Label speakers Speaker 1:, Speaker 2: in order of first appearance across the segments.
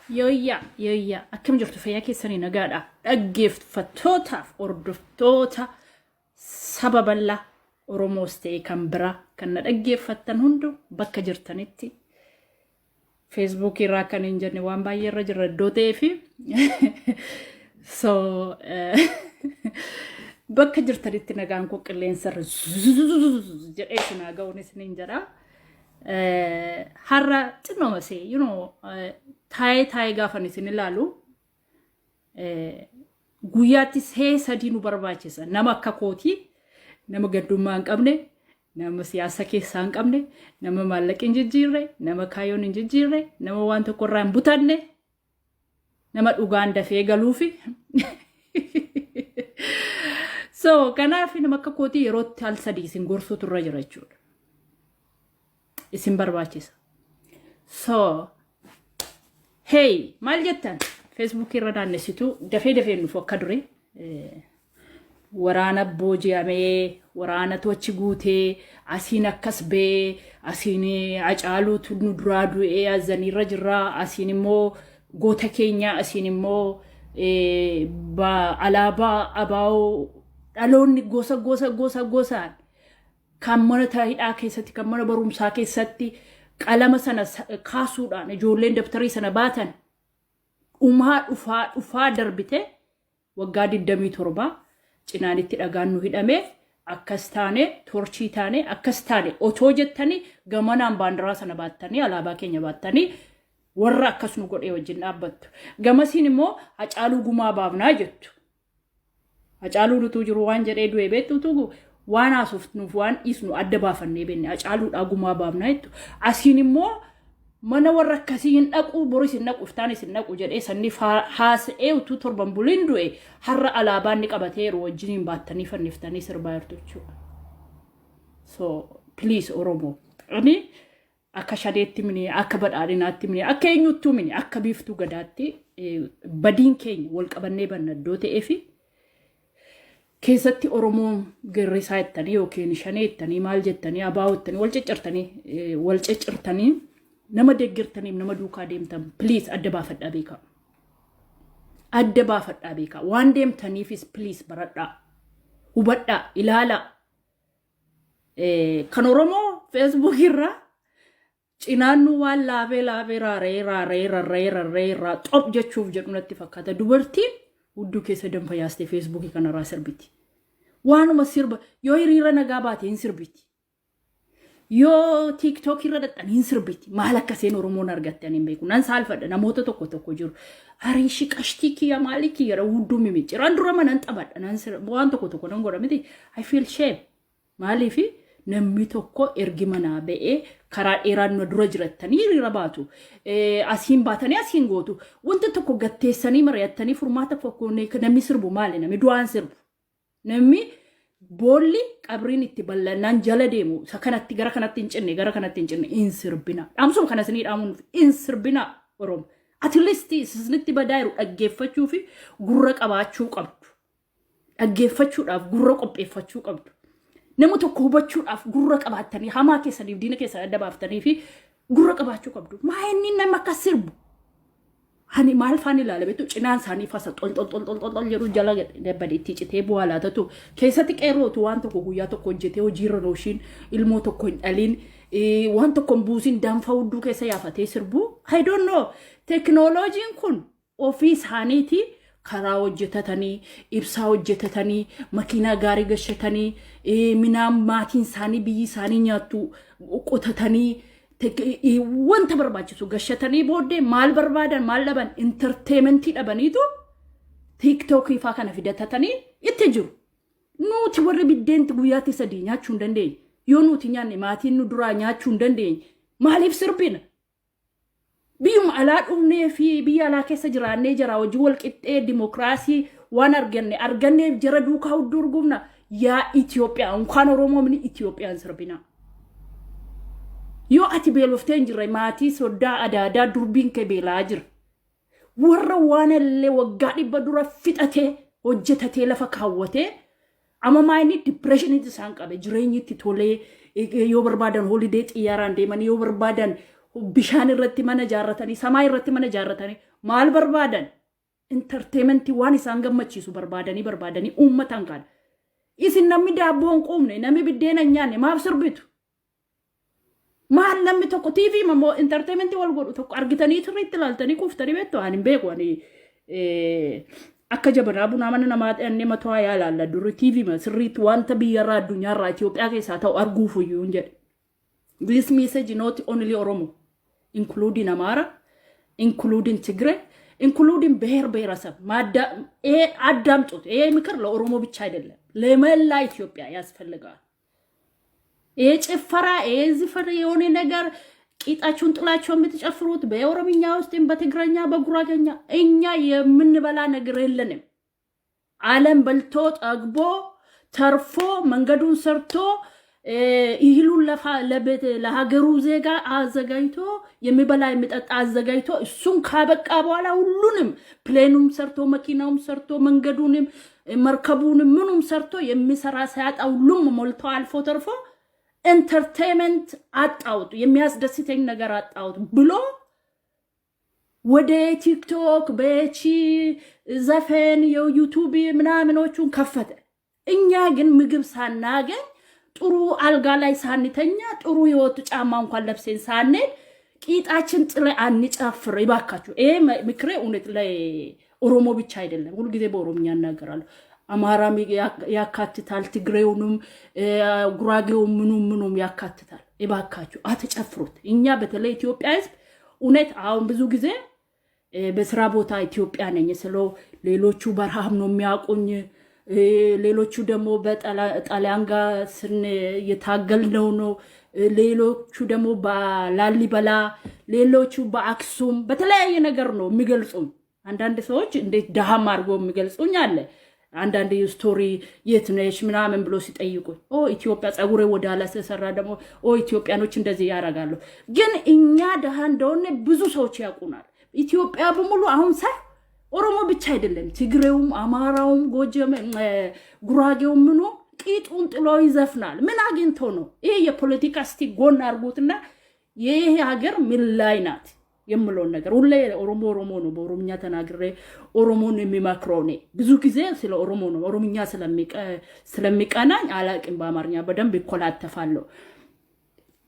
Speaker 1: Yoyya akkam jirtu fayyaa keessanii nagaadha dhaggeeffattootaaf hordoftoota saba bal'aa Oromoos ta'e kan biraa kan na dhaggeeffattan hundu bakka jirtanitti Facebook irraa kan hin jenne waan baay'ee irra jirra iddoo ta'ee fi so bakka jirtanitti nagaan koo qilleensarra jedhee sinaa ga'uunis ni jira har'a xinnoma see taa'ee gaafan isin ilaalu guyyaatti see sadii nu barbaachisa nama akka kootii nama gaddummaa hin qabne nama siyaasa keessaa hin qabne nama maallaqa hin jijjiirre nama kaayoon hin jijjiirre nama waan tokko irraa hin butanne nama dhugaan dafee galuufi so kanaaf nama akka kootii yerootti al sadii isin gorsuutu irra jira jechuudha isin barbaachisa so hey maal jettan Facebook irra naannessitu dafee nuuf akka dure waraana booji'amee waraana tochi guutee asiin akkas bee asiin acaaluutu nu duraa du'ee azaniirra jirra asiin immoo goota keenya asiin immoo alaabaa abaa'oo dhaloonni gosaan kan mana taa'idhaa keessatti kan mana barumsaa keessatti qalama sana kaasuudhaan ijoolleen daftarii sana baatan dhufaa darbite waggaa 27 cinaanitti dhagaan nu hidhame akkas taane torchii taane akkas taane otoo jettanii gamanaan baandiraa sana baattanii alaabaa keenya baattanii warra akkas nu godhee wajjin dhaabbattu gamasiin immoo hacaaluu gumaa baafnaa jettu hacaaluu nutu jiru waan jedhee du'ee beektutu waan haasofnuuf waan isnu adda baafannee benne hacaaluudhaa gumaa baafnaa jettu asiin immoo mana warra akkasii hin dhaqu boris hin dhaqu iftaan isin dhaqu jedhee sanniif haasa'ee utuu torban buliin du'e har'a alaabaan ni qabateeru wajjiniin baattanii fanniftanii sirbaa jirtu jechuudha. So please Oromoo ani akka shadeetti mini akka badhaadhinaatti mini akka eenyuttuu mini akka biiftuu gadaatti badiin keenya wal qabannee banna iddoo ta'ee fi keessatti Oromoon garrisaa jettanii yookiin shanee jettanii maal jettanii abaa'oo jettanii wal ciccirtanii nama deeggartaniif nama duukaa deemtan please adda baafadhaa beekaa. Adda baafadhaa beekaa. Waan deemtaniifis please baradhaa. Hubadhaa ilaalaa. Kan Oromoo Facebook irraa cinaannu waan laafee raaree xop jechuuf jedhu natti fakkaata. Dubartiin hudduu keessa danfa yaastee Facebook kanarraa sirbiti. Waanuma sirba yoo hiriira nagaa baate hin sirbiti. Yoo TikTok irra dadhan hin sirbiti maal akkaseen Oromoon argattanii hin beeku nan saalfadha namoota tokko jiru hariishi qashtii kiyya maali kiyya hudduu mimiciraan dura manan xabadha nan waan tokko nan godha miti I feel shame maaliif namni tokko ergi manaa ba'ee karaa dheeraan nu dura jirattanii hiriira baatu. Asiin baatanii asiin gootu. Wanti tokko gatteessanii mari'attanii furmaata fakkoonee namni sirbu maali? Namni du'aan sirbu. Namni boolli qabriin itti bal'annaan jala deemu. Isa kanatti gara kanatti hin cinne gara kanatti hin cinne hin sirbina. Dhaamsuma kana isinii dhaamuun hin sirbina Oromoo. At least isinitti badaayiru dhaggeeffachuu fi gurra qabaachuu qabdu. Dhaggeeffachuudhaaf gurra qopheeffachuu qabdu. Nama tokko hubachuudhaaf gurra qabaatanii hamaa keessaniif diina keessan adda baaftanii fi gurra qabaachuu qabdu. Maa inni nama akka sirbu. Hani maal faan ilaala beektu cinaan isaanii fasa xol jedhu jala dabbadeetti citee bu'aa laatatu. Keessatti qeerrootu waan tokko guyyaa tokko hojjetee hojiirra nooshiin ilmoo tokko hin dhaliin waan tokko hin buusin danfa hudduu keessa yaafatee sirbu. I don't know. Teknooloojiin kun ofii isaaniitii karaa hojjetatanii, ibsaa hojjetatanii, makiinaa gaarii gashatanii, minaan maatiin isaanii biyyi isaanii nyaattu qotatanii, wanta barbaachisu gashatanii booddee maal barbaadan maal dhaban entertainmentii dhabaniitu TikTokii faa kana fidatatanii itti jiru. Nuti warri biddeenti guyyaatti sadii nyaachuu hin dandeenye. Yoo nuti nyaanne maatiin nu duraa nyaachuu hin dandeenye. Maaliif sirbina? Biyyuma alaa dhumnee fi biyya alaa keessa jiraannee jira hojii wal qixxee dimokiraasii waan arganneef jara duukaa hudduu urgumna yaa Itoophiyaa unkaan Oromoo mini Itoophiyaan sirbina. Yoo ati beeloftee hin jirre maatii soddaa adaadaa durbiin kee beelaa jira. Warra waan illee waggaa 100 dura fixatee hojjetatee lafa kaawwatee amma maayini depression isaan qabe jireenyi itti tolee yoo barbaadan holiday xiyyaaraan deemanii yoo barbaadan bishaan irratti mana jaarratanii samaa irratti mana jaarratanii maal barbaadan entertainmentii waan isaan gammachiisu barbaadanii uummatan kan isin namni daabboon quumne namni biddeena nyaanne maaf sirbitu maal namni tokko TV mamoo entertainmentii wal godhu tokko argitanii sirriitti ilaaltanii kuuftanii beektu ani hin beeku ani akka jabanaa bunaa mana namaa dhannee mataa yaalaalla duri TV ma sirriitti wanta biyyarraa addunyaarraa Itoophiyaa keessaa ta'u arguuf iyyuu hin jedhe. This message not only Oromo, including Amara, including Tigray, including ብሔር ብሔረሰብ አዳምጡት። ይሄ ምክር ለኦሮሞ ብቻ አይደለም ለመላ ኢትዮጵያ ያስፈልጋል። ይሄ ጭፈራ ይሄ ዝፈር የሆነ ነገር ቂጣችሁን ጥላችሁ የምትጨፍሩት በኦሮምኛ ውስጥም በትግረኛ በጉራጌኛ እኛ የምንበላ ነገር የለንም። ዓለም በልቶ ጠግቦ ተርፎ መንገዱን ሰርቶ ይህሉን ለቤት ለሀገሩ ዜጋ አዘጋጅቶ የሚበላ የሚጠጣ አዘጋጅቶ እሱን ካበቃ በኋላ ሁሉንም ፕሌኑም ሰርቶ መኪናውም ሰርቶ መንገዱንም መርከቡንም ምኑም ሰርቶ የሚሰራ ሳያጣ ሁሉም ሞልቶ አልፎ ተርፎ entertainment አጣውት የሚያስደስተኝ ነገር አጣውት ብሎ ወደ ቲክቶክ በቺ ዘፈን የዩቲዩብ ምናምኖቹን ከፈተ። እኛ ግን ምግብ ሳናገኝ ጥሩ አልጋ ላይ ሳንተኛ ጥሩ ህይወት ጫማ እንኳን ለብሰን ሳንል ቂጣችን ጥለ አንጨፍር ይባካችሁ። ይሄ ምክሬ እውነት ላይ ኦሮሞ ብቻ አይደለም፣ ሁሉ ጊዜ በኦሮምኛ እናገራለሁ። አማራም ያካትታል፣ ትግሬውንም ጉራጌውም ምኑም ያካትታል። ይባካችሁ አትጨፍሩት። እኛ በተለይ ኢትዮጵያ ህዝብ እውነት አሁን ብዙ ጊዜ በስራ ቦታ ኢትዮጵያ ነኝ ስለው ሌሎቹ በረሃም ነው የሚያቁኝ፣ ሌሎቹ ደግሞ በጣሊያን ጋር የታገልነው ነው፣ ሌሎቹ ደግሞ በላሊበላ፣ ሌሎቹ በአክሱም በተለያየ ነገር ነው የሚገልጹኝ። አንዳንድ ሰዎች እንዴት ደሃም አድርገው የሚገልጹኝ አለ። አንዳንድ ስቶሪ የት ነሽ ምናምን ብሎ ሲጠይቁኝ ኢትዮጵያ ጸጉሬ ወዳላ ተሰራ ደግሞ ኢትዮጵያኖች እንደዚህ ያረጋሉ። ግን እኛ ደሃ እንደሆነ ብዙ ሰዎች ያውቁናል። ኢትዮጵያ በሙሉ አሁን ሳይ ኦሮሞ ብቻ አይደለም፣ ትግሬውም፣ አማራውም፣ ጎጀም፣ ጉራጌውም ምኑ ቂጡን ጥሎ ይዘፍናል። ምን አግኝቶ ነው? ይሄ የፖለቲካ እስቲ ጎን አርጉትና ይሄ ሀገር ምን ላይ ናት የምለው ነገር ሁሌ ኦሮሞ ነው በኦሮምኛ ተናግሬ ኦሮሞን የሚማክረው ነው። ብዙ ጊዜ ስለ ኦሮሞ ነው ኦሮምኛ ስለሚቀናኝ አላቅም፣ በአማርኛ በደንብ ይኮላተፋለሁ።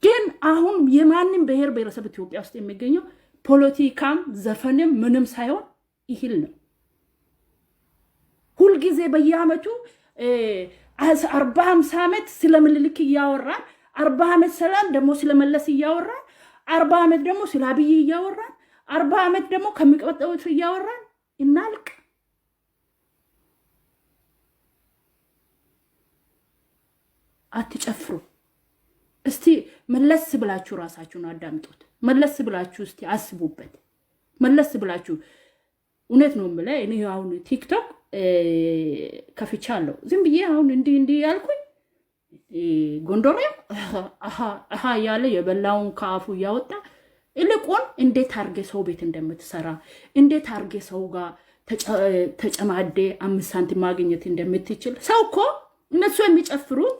Speaker 1: ግን አሁን የማንም ብሔር ብሔረሰብ ኢትዮጵያ ውስጥ የሚገኘው ፖለቲካም ዘፈንም ምንም ሳይሆን ይህል ነው። ሁሉ ጊዜ በየአመቱ 40-50 ዓመት ስለምልልክ እያወራን 40 ዓመት ሰላም ደግሞ ስለመለስ እያወራን 40 ዓመት ደግሞ ስለ አብይ እያወራን 40 ዓመት ደግሞ ከሚቀጥሉት እያወራን እናልቅ። አትጨፍሩ። እስቲ መለስ ብላችሁ ራሳችሁን አዳምጡት። መለስ ብላችሁ እስቲ አስቡበት። መለስ ብላችሁ እውነት ነው የምልህ። እኔ አሁን ቲክቶክ ከፍቻለሁ። ዝም ብዬ አሁን እንዲህ ያልኩኝ ጎንደሬ አሃ ያለ የበላውን ከአፉ እያወጣ ይልቁን እንዴት አርጌ ሰው ቤት እንደምትሰራ እንዴት አርጌ ሰው ጋር ተጨማዴ 5 ሳንቲም ማግኘት እንደምትችል ሰው እኮ እነሱ የሚጨፍሩት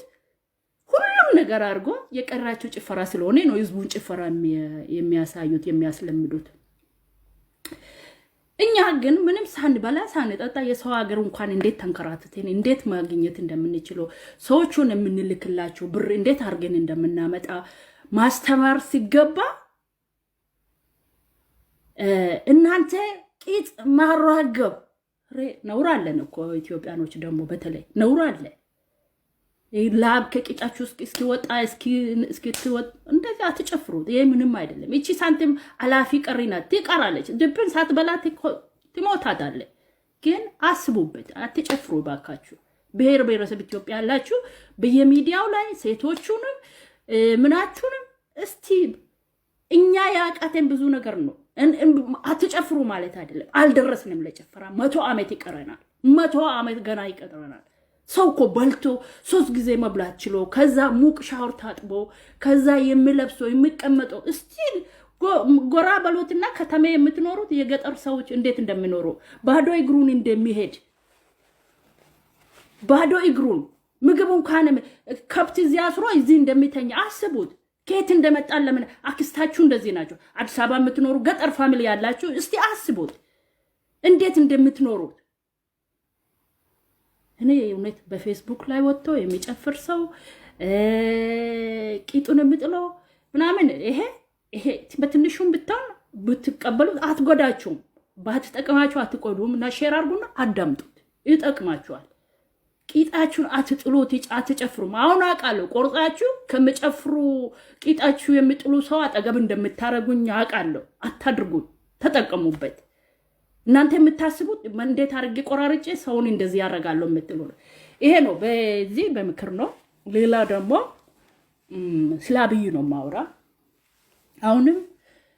Speaker 1: ሁሉም ነገር አርጎ የቀራቸው ጭፈራ ስለሆነ ነው ህዝቡን ጭፈራ የሚያሳዩት የሚያስለምዱት። እኛ ግን ምንም ሳንበላ ሳንጠጣ የሰው ሀገር እንኳን እንዴት ተንከራተተን እንዴት ማግኘት እንደምንችለው ሰዎቹን የምንልክላቸው ብር እንዴት አርገን እንደምናመጣ ማስተማር ሲገባ እናንተ ቂጥ ማራገብ ነውር አለን እኮ ኢትዮጵያኖች ደግሞ በተለይ ነውር አለ። ላብ ከቂጣችሁ እስኪወጣ እስኪወጣ እንደዚህ አትጨፍሩት። ይሄ ምንም አይደለም። እቺ ሳንቲም አላፊ ቀሪናት ትቀራለች። ድብን ሳትበላ ትሞታታለች። ግን አስቡበት፣ አትጨፍሩ ባካችሁ። ብሔር ብሔረሰብ ኢትዮጵያ ያላችሁ በየሚዲያው ላይ ሴቶቹንም ምናችሁንም እስቲ እኛ ያቃተን ብዙ ነገር ነው። አትጨፍሩ ማለት አይደለም። አልደረስንም ለጨፈራ 100 ዓመት ይቀረናል። 100 ዓመት ገና ይቀረናል። ሰው እኮ በልቶ 3 ጊዜ መብላት ችሎ ከዛ ሙቅ ሻወር ታጥቦ ከዛ የሚለብሰው የሚቀመጠው እስቲ ጎራ በሎትና ከተማ የምትኖሩት የገጠር ሰዎች እንዴት እንደሚኖሩ ባዶ እግሩን እንደሚሄድ ባዶ እግሩን ምግቡን ካነ ከብት ዚያስሮ እዚህ እንደሚተኛ አስቡት። ከየት እንደመጣን ለምን አክስታችሁ እንደዚህ ናቸው። አዲስ አበባ የምትኖሩ ገጠር ፋሚሊ ያላችሁ እስቲ አስቡት እንዴት እንደምትኖሩት። እኔ እውነት በፌስቡክ ላይ ወጥቶ የሚጨፍር ሰው ቂጡን የምጥለው ምናምን ይሄ በትንሹም ብትቀበሉት አትጎዳችሁም። ባትጠቅማችሁ አትቆዱም። እና ሼር አድርጉና አዳምጡት፣ ይጠቅማችኋል። ቂጣችሁን አትጥሉት፣ አትጨፍሩም። አሁን አውቃለሁ ቆርጣችሁ ከመጨፍሩ ቂጣችሁ የሚጥሉ ሰው አጠገብ እንደምታረጉኝ አውቃለሁ። አታድርጉት፣ ተጠቀሙበት። እናንተ የምታስቡት እንዴት አርጌ ቆራርጬ ሰውን እንደዚህ ያረጋለሁ የምትሉ ይሄ ነው። በዚህ በምክር ነው። ሌላ ደግሞ ስለ አብይ ነው ማውራ። አሁንም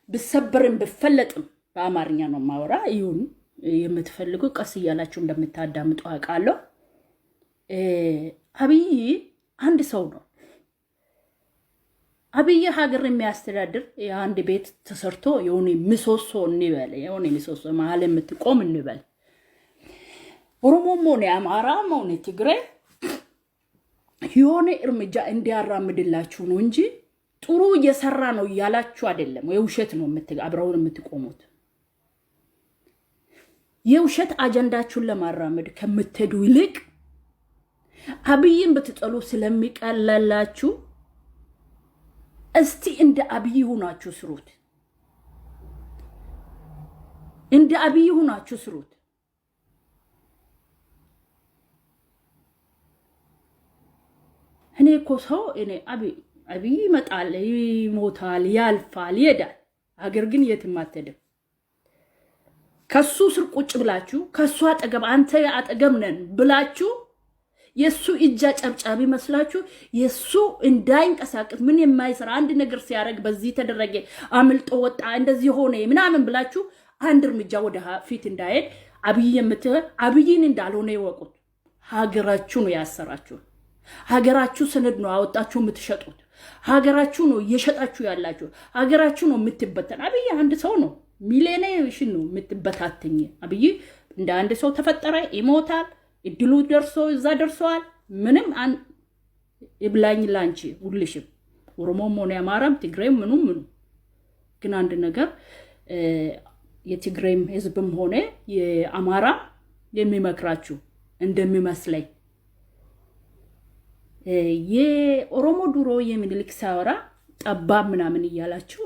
Speaker 1: ብሰበርም ብፈለጥም በአማርኛ ነው ማውራ። ይሁን የምትፈልጉ ቀስ እያላችሁ እንደምታዳምጡ አውቃለሁ። አብይ አንድ ሰው ነው። አብይ ሀገር የሚያስተዳድር የአንድ ቤት ተሰርቶ የሆነ ምሰሶ እንበል የሆነ ምሰሶ መሀል የምትቆም እንበል ኦሮሞም ሆነ አማራም ሆነ ትግራይ የሆነ እርምጃ እንዲያራምድላችሁ ነው እንጂ ጥሩ እየሰራ ነው እያላችሁ አይደለም። የውሸት ነው አብረውን የምትቆሙት። የውሸት አጀንዳችሁን ለማራመድ ከምትሄዱ ይልቅ አብይን ብትጠሉ ስለሚቀላላችሁ እስቲ እንደ አብይ ሆናችሁ ስሩት። እንደ አብይ ሆናችሁ ስሩት። እኔ እኮ ሰው እኔ አብይ ይመጣል፣ ይሞታል፣ ያልፋል፣ ይሄዳል። ሀገር ግን የትም አትሄድም። ከሱ ስር ቁጭ ብላችሁ ከሱ አጠገብ አንተ አጠገብ ነን ብላችሁ የሱ እጃ ጨብጫቢ መስላችሁ የሱ እንዳይንቀሳቀስ ምን የማይሰራ አንድ ነገር ሲያረግ በዚህ ተደረገ አምልጦ ወጣ እንደዚህ ሆነ ምናምን ብላችሁ አንድ እርምጃ ወደ ፊት እንዳይሄድ አብይን እንዳልሆነ ይወቁት። ሀገራችሁ ነው ያሰራችሁ። ሀገራችሁ ሰነድ ነው አወጣችሁ የምትሸጡት። ሀገራችሁ ነው እየሸጣችሁ ያላችሁ። ሀገራችሁ ነው የምትበተን። አብይ አንድ ሰው ነው፣ ሚሊዮኔሽን ነው የምትበታተኝ። አብይ እንደ አንድ ሰው ተፈጠረ፣ ይሞታል። እድሉ ደርሶ እዛ ደርሰዋል። ምንም ይብላኝ ላንቺ ሁልሽም ኦሮሞም ሆነ አማራም ትግሬም ምኑ ግን አንድ ነገር የትግሬም ህዝብም ሆነ የአማራ የሚመክራችሁ እንደሚመስለኝ የኦሮሞ ድሮ የሚልክ ሳወራ ጠባብ ምናምን እያላችሁ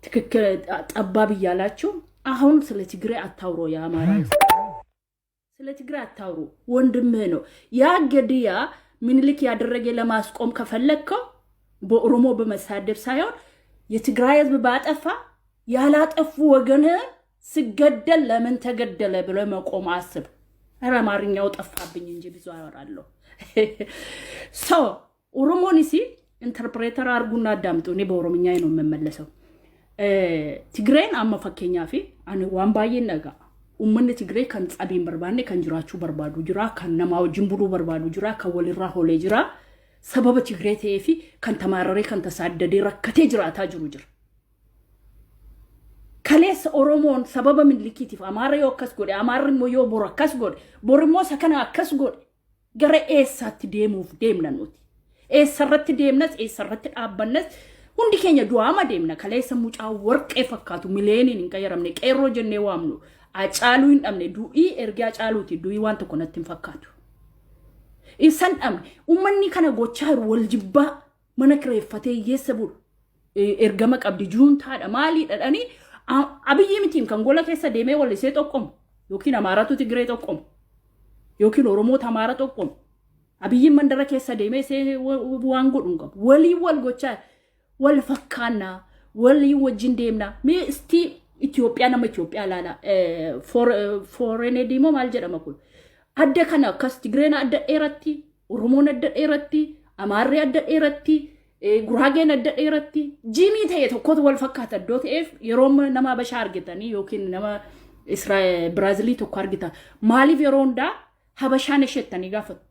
Speaker 1: ትክክል ጠባብ እያላችሁ አሁን ስለ ትግሬ አታውሮ። የአማራ ስለ ትግሬ አታውሩ። ወንድምህ ነው ያ ገድያ ምኒልክ ያደረገ ለማስቆም ከፈለከው በኦሮሞ በመሳደብ ሳይሆን የትግራይ ህዝብ ባጠፋ ያላጠፉ ወገንህ ሲገደል ለምን ተገደለ ብሎ መቆም አስብ። ኧረ አማርኛው ጠፋብኝ እንጂ ብዙ አወራለሁ። ኦሮሞኒሲ ኢንተርፕሬተር አርጉና አዳምጡ። እኔ በኦሮምኛ ነው የምመለሰው። ትግሬን አማ ፈከኛ ፊ አን ዋን ባየን ነጋ ኡመን ትግሬ ከን ጻቢን በርባኔ ከን ጅራቹ በርባዱ ጅራ ከን ነማው ጅምቡሩ በርባዱ ጅራ ከወልራ ሆሌ ጅራ ሰበበ ትግሬ ተይፊ ከን ተማረሬ ከን ተሳደደ ረከቴ ጅራታ ጅሩ ጅር ከሌስ ኦሮሞን ሰበበ ምን ልኪቲፍ አማረ yokas ጎዴ አማር ሞዮ ቦራካስ ጎዴ ቦርሞ ሰከና አከስ ጎዴ ገረ ኤሳት ዴሙፍ ዴምናኖት ኤሰረት ዴምነስ ኤሰረት ዳበነስ ሁንዲ ኬኛ ዱአማ ዴምና ከሌስ ሙጫ ወርቅ ፈካቱ ሚሊየንን እንቀየረምኔ ቀሮ ጀኔ ዋምኑ አጫሉ እንደምኔ ዱኢ ኤርጋ አጫሉቲ ዱኢ ዋንተ ኮነትን ፈካቱ ኢሰን አም ኡመኒ ከነ ጎቻር ወልጅባ መነክረ ፈቴ የሰቡ ኤርገመ ቀብዲ ጁንታ ማሊ ደዳኒ አብይ ምቲም ከንጎላ ከሰ ደሜ ወልሴ ተቆም ዮኪን አማራቱ ትግሬ ተቆም ዮኪን ኦሮሞ ተማራ ተቆም አብይ መንደረ ከሰ ደሜ ሴ ዋንጎ ዱንቀ ወሊ ወልጎቻ ወልፈካና ወሊ ወጅን ደምና ሜ እስቲ ኢትዮጵያ ነመ ኢትዮጵያ ላላ ፎሬን ዲሞ ማልጀደመኩል አደ ከና ከስ ትግሬና አደ ኤረቲ ኦሮሞን አደ ኤረቲ አማሪ አደ ኤረቲ ጉራጌን አደ ኤረቲ ጂሚ ተየቶ ኮት ወልፈካተ ዶት ኤፍ የሮም ነማ በሻር ገተኒ ዮኪን ነማ እስራኤል ብራዚሊ ተኳር ገታ ማሊ ቬሮንዳ ሀበሻነ ሸተኒ ጋፈት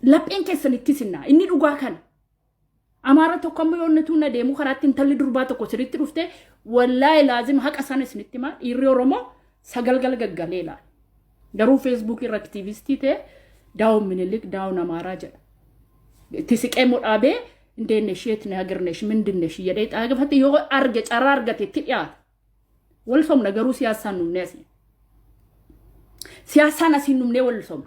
Speaker 1: ለጴን ከሰንቲስና እኒ ዱጋ ከን አማራ ተቆም የሆነቱና ደሙ ከራትን ተል ድርባተ ኮስሪት ዱፍቴ ወላይ ላዚም ሐቀሳነ ስንቲማ ይሪ ኦሮሞ ሰገልገል ገገሌላ ደሩ ፌስቡክ ኢራክቲቪስቲ ተ ዳው ምንልክ ዳው አማራ ጀ ትስቀይ ሞዳቤ እንደነሽ የት ነገርነሽ ምንድነሽ የደይጣ ገፈት ዮ አርገ ጫራ አርገት ትጥያት ወልሶም ነገሩ ሲያሳኑ ነሲ ሲያሳና ሲኑም ነው ወልሶም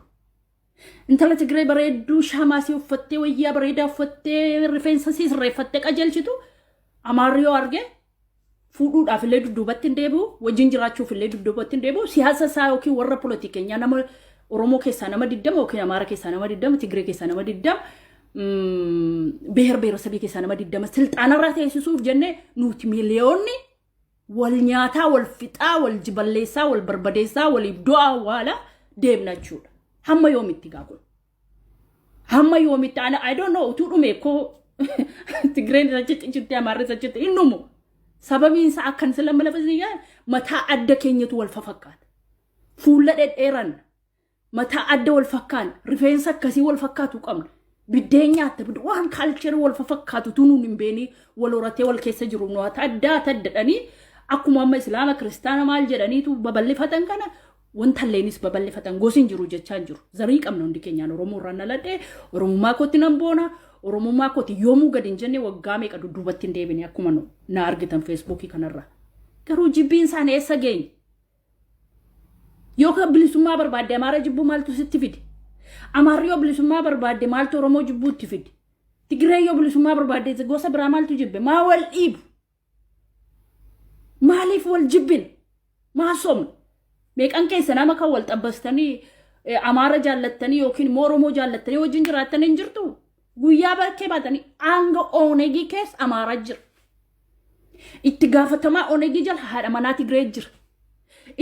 Speaker 1: እንተለ ትግሬ በሬዱ ሻማሲው ፈቴ ወያ በሬዳ ፈቴ ሪፌንሰሲስ ረፈቴ ቀጀልችቱ አማሪዮ አርገ ፉዱ ዳፍለ ዱዱበት እንደቡ ወጅንጅራቹ ፍለ ዱዱበት እንደቡ ሲያሰሳው ኪ ወረ ፖለቲከኛ ነማ ኦሮሞ ከሳ ነማ ዲደም ኦኬ አማራ ከሳ ነማ ዲደም ትግሬ ከሳ ነማ ዲደም ብሔር ብሔረሰብ ከሳ ነማ ዲደም ስልጣን ራተ ኢየሱስ ጀነ ኑት ሚሊዮን ወልኛታ ወልፍጣ ወልጅበሌሳ ወልበርበዴሳ ወልብዶአ ዋላ ደምናቹ ሀማ ዮሚትጋቁ ሀማ ዮሚታና አይ ዶንት ኖ ቱዱሜ ኮ ትግሬን ረጭጭጭት ያማረ ሰጭት ኢኑሙ ሰበቢን ሰአከን ስለመለበዚያ መታ አደከኝቱ ወልፈፈካት ፉለ ደደረን መታ አደ ወልፈካን ሪፌንስ ከሲ ወልፈካቱ ቀም ቢደኛ ተብድ ዋን ካልቸር ወልፈፈካቱ ቱኑን ኢምቤኒ ወሎራቴ ወልከሰ ጅሩ ነው ታዳ ተደደኒ አኩማ እስላም ክርስቲያን ማልጀደኒቱ በበልፈተን ከነ ወንተሌኒስ በበልፈተን ጎሲን ጅሩ ጀቻን ጅሩ ዘሪ ቀም ነው እንዲከኛ ነው ኦሮሞ ራና ለደ ኦሮሞ ማኮት ነምቦና ኦሮሞ ማኮት ዮሙ ገድንጀኔ ወጋሜ ቀዱ ዱበት እንደብን ያኩማ ነው ና አርግተን ፌስቡክ ይከነራ ገሩ ጂቢን ሳኔ ሰገኝ ዮከ ብልሱማ በርባደ አማራ ጅቡ ማልቱ ስትፊድ አማሪዮ ብልሱማ በርባደ ማልቱ ኦሮሞ ጅቡ ትፊድ ትግሬዮ ብልሱማ በርባደ ዘጎሰ ብራ ማልቱ ጅብ ማወል ኢብ ማሊፍ ወል ጅብን ማሶም ሜቀን ከሰና መከወል ጠበስተኒ አማራ ጃለተኒ ዮኪን ሞሮሞ ጃለተኒ ወጅንጅራተኒ እንጅርቱ ጉያ በርኬ ባተኒ አንገ ኦኔጊ ከስ አማራ ጅር ኢትጋፈተማ ኦኔጊ ጀል ሃዳ ማናቲ ግሬጅር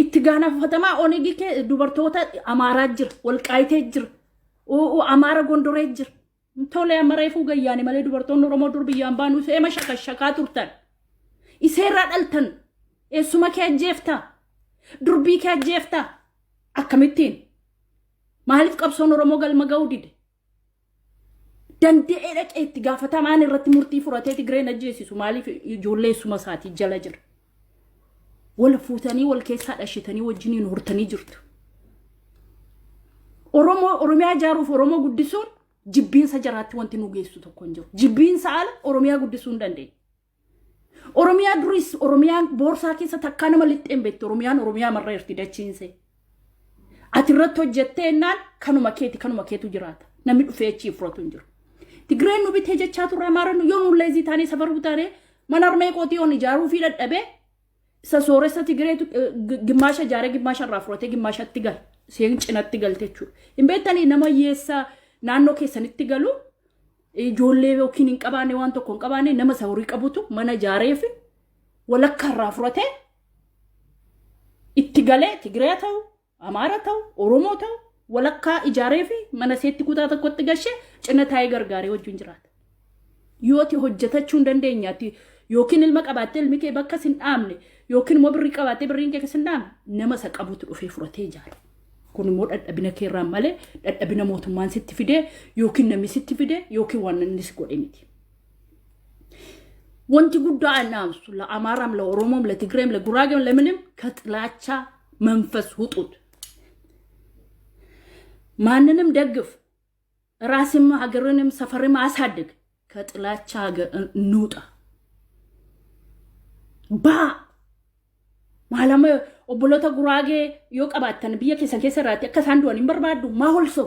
Speaker 1: ኢትጋና ፈተማ ኦኔጊ ከ ዱበርቶታ አማራ ጅር ወልቃይቴ ጅር ኦ አማራ ጎንዶሬ ጅር ቶለ ያመራይፉ ገያኔ ማለ ዱበርቶን ኦሮሞ ዱር ቢያምባኑ ሰመሸከሸካ ቱርተን ኢሴራ ዳልተን እሱማ ከጀፍታ ዱርቢ ከጀፍታ አከምቲን ማልፍ ቀብሶን ኦሮሞ ገልመጋውዲድ ደንዴ ኤረቄ ኢትጋፈታ ማን ረት ሙርቲ ፍሮቴ ትግሬ ነጄሲሱ ማልፍ ጆሌ ሱማ ሳቲ ጀለጅር ወልፉተኒ ወልከሳ ዳሽተኒ ወጅኒ ኑርተኒ ጅርቱ ኦሮሞ ኦሮሚያ ጃሩፍ ኦሮሞ ጉዲሱን ጅቢን ሰጀራት ወንቲ ኑጌሱ ተኮንጆ ጅቢን ሳል ኦሮሚያ ጉዲሱን ደንዴ ኦሮሚያ ድሪስ ኦሮሚያ ቦርሳ ከሰ ተካነ መልጤም ቤት ኦሮሚያ መረርቲ ዳቺንሴ አትረቶ ጀቴናን ከኑ ማኬቱ ጅራት ነሚዱ ፌቺ ፍሮቱን ጅሩ ትግሬኑ ቢት ሄጀቻቱ ረማረኑ ዮኑ ለዚ ታኔ ሰፈሩ ታኔ መናርሜ ቆቲዮን ጃሩ ፊደደበ ሰሶረሰ ትግሬቱ ግማሽ ጃረ ግማሽ ራፍሮቴ ግማሽ አትጋል ሲንጭነት ትገልተቹ ኢምቤተኒ ነማየሳ ናኖ ከሰን ትገሉ ጆሌ ወኪን እንቀባኔ ዋንቶ ኮንቀባኔ ነመሰውሪ ቀቡቱ መነ ጃሬፍ ወለካ ራፍሮቴ ኢትጋለ ትግሬታው አማራታው ኦሮሞታው walakkaa ijaaree fi mana seetti kutaa tokkotti gashee cina taa'ee gargaaree wajjin jiraata. Yooti hojjetachuu hin dandeenyaatti yookiin ilma qabaattee ilmi kee bakka sin dhaamne yookiin immoo birrii qabaattee birriin kee sin dhaamne nama isa qabutu dhufee furatee ijaara. Kun immoo dadhabina keerraan malee dadhabina mootummaan sitti fidee yookiin namni sitti fidee yookiin waan inni si godhe miti. Wanti guddaa annaamsu la Amaaram la Oromoom la Tigreem la Guraageem la ምንም ከጥላቻ መንፈስ ውጡት። ማንንም ደግፍ ራስም ሀገርንም ሰፈርም አሳድግ ከጥላቻ እንውጣ። ባ ማለመ ኦቦሎታ ጉራጌ yoqabaatan biyya keessan keessa raatti akka isaan du'an hin barbaaddu maa holsoo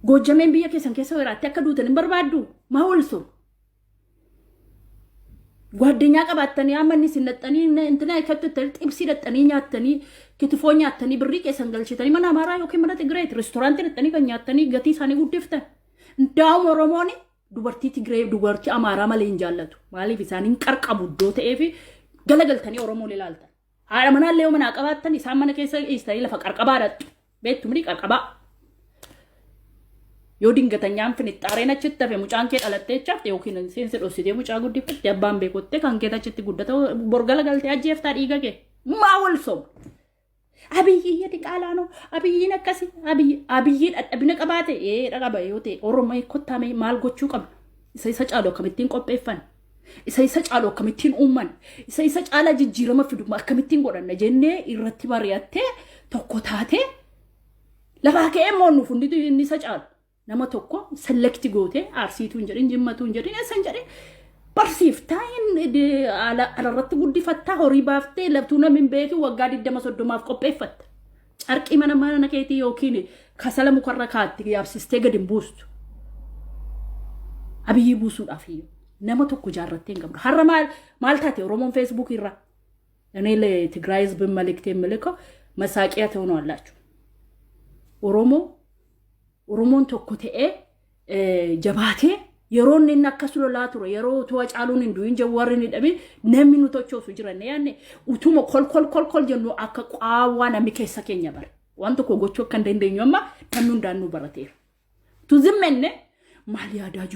Speaker 1: ጎጀሜን biyya keessan keessa raatti akka duutan hin barbaaddu maa holsoo ጓደኛ ቀባተን ያመን ሲነጠኒ እንትና ይከተል ጥብስ ይደጠኒ ኛተኒ ክትፎ ኛተኒ ብሪ ከሰን ገልሽተኒ ማና ማራ ዮኪ ማለት ግሬት ሬስቶራንት ይደጠኒ ከኛተኒ ገቲ ሳኒ ጉድፍተ እንዳው ኦሮሞኒ ዱበርቲ ትግሬ ዱበርቲ አማራ ማለ እንጃለቱ ማሊ ቢሳኒን ቀርቀቡ ዶተ ኤፊ ገለገልተኒ ኦሮሞ ሌላልታ አረ ማና ለዩ ማና ቀባተን ይሳመነ ከሰ ኢስታይ ለፈቀርቀባ ዳጥ ቤቱ ምሪ ቀርቀባ Yodingatanyaan finixxaareen achitti hafe mucaan kee dhalatteechaaf yookiin seensi dhossitee mucaa guddifatte abbaan beekotte kan keeta achitti guddata borgala galtee ajjeeftaa dhiiga kee maa wal sobu abiyyi diqaalaa no abiyyiin akkasi abiyyi dhadhabina qabaate dhaqaba yoo ta'e oromoo kottaame maal gochuu qabna isa caaloo akkamittiin qopheeffan isa caaloo akkamittiin uumman isa caalaa jijjiirama fidu akkamittiin godhanna jennee irratti mari'attee tokko taatee lafaa kee moonnu funditu inni isa caalu. Nama tokko selekti goote arsiituun jedhin jimmatuun jedhin eessan jedhin barsiiftaa alarratti guddifattaa horii baaftee labtuu namin beeki waggaa 20-30 qopheeffatta. Carqii mana keetii yookiin kasala mukarra kaatti yaabsistee gadi hin buustu. Abiyyi buusuudhaaf iyyuu nama tokko jaarrattee hin qabdu. Har'a maal taate Oromoon Facebook irra እኔ ለትግራይ ህዝብ መልእክት የምልከው መሳቂያ ትሆናላችሁ። ኦሮሞን ተኮቴ ጀባቴ የሮን እናከስሎ ላትሮ የሮ ተዋጫሉን እንዱን ጀዋርን ደቢ ነሚኑ ተቾሱ ጅረነ ያኔ ኡቱሞ ኮልኮል ጀኑ አከቋዋና ሚከሰከኛ በር ዋንተ ኮጎቾ ከንደንደኛማ ተኑ እንዳኑ በረቴ ቱዝመነ ማሊያ ዳጁ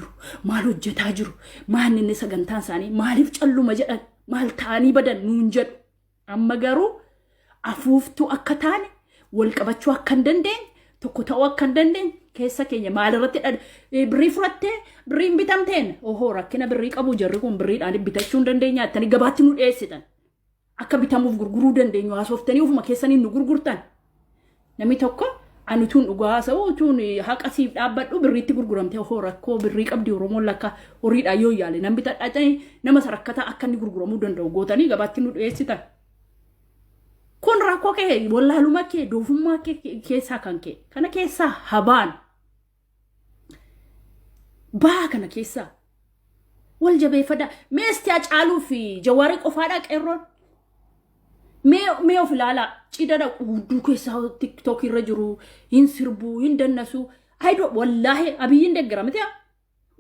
Speaker 1: ማሎጀታ ጅሩ ማንነ ሰገንታን ሳኒ ማሊፍ ጨሉ መጀን ማልታኒ በደን ኑንጀድ አመገሩ አፉፍቱ አከታን ወልቀበቹ አከንደንደን tokko akkan dandeen keessa keenya maalirratti birrii furatte birriin bitamteen oho rakkina birrii qabu jarri kun birriidhaan bitachuu dandeenya attani gabaatti nu dhiyeessitan akka bitamuuf gurguruu dandeenyu haasoftanii ufuma keessanii nu gurgurtan namni tokko anituun dhugaa haasa'u utuun haqasiif dhaabbadhu birriitti gurguramte oho rakkoo birrii qabdi Oromoon lakka horiidhaan yoo yaale nan bitadhaatanii nama sarakkataa akka inni gurguramuu danda'u gootanii gabaatti nu dhiyeessitan. Kun rakkoo kee wallaaluma kee doofummaa kee keessaa kan kee kana keessaa habaan baa kana keessaa wal jabeeffadha meestii acaaluu fi jawaarii qofaadha qeerroon mee of ilaalaa cidada hudduu keessaa TikTok irra jiru hin sirbuu hin dannasu aydo wallaahi abiyyiin deeggaramte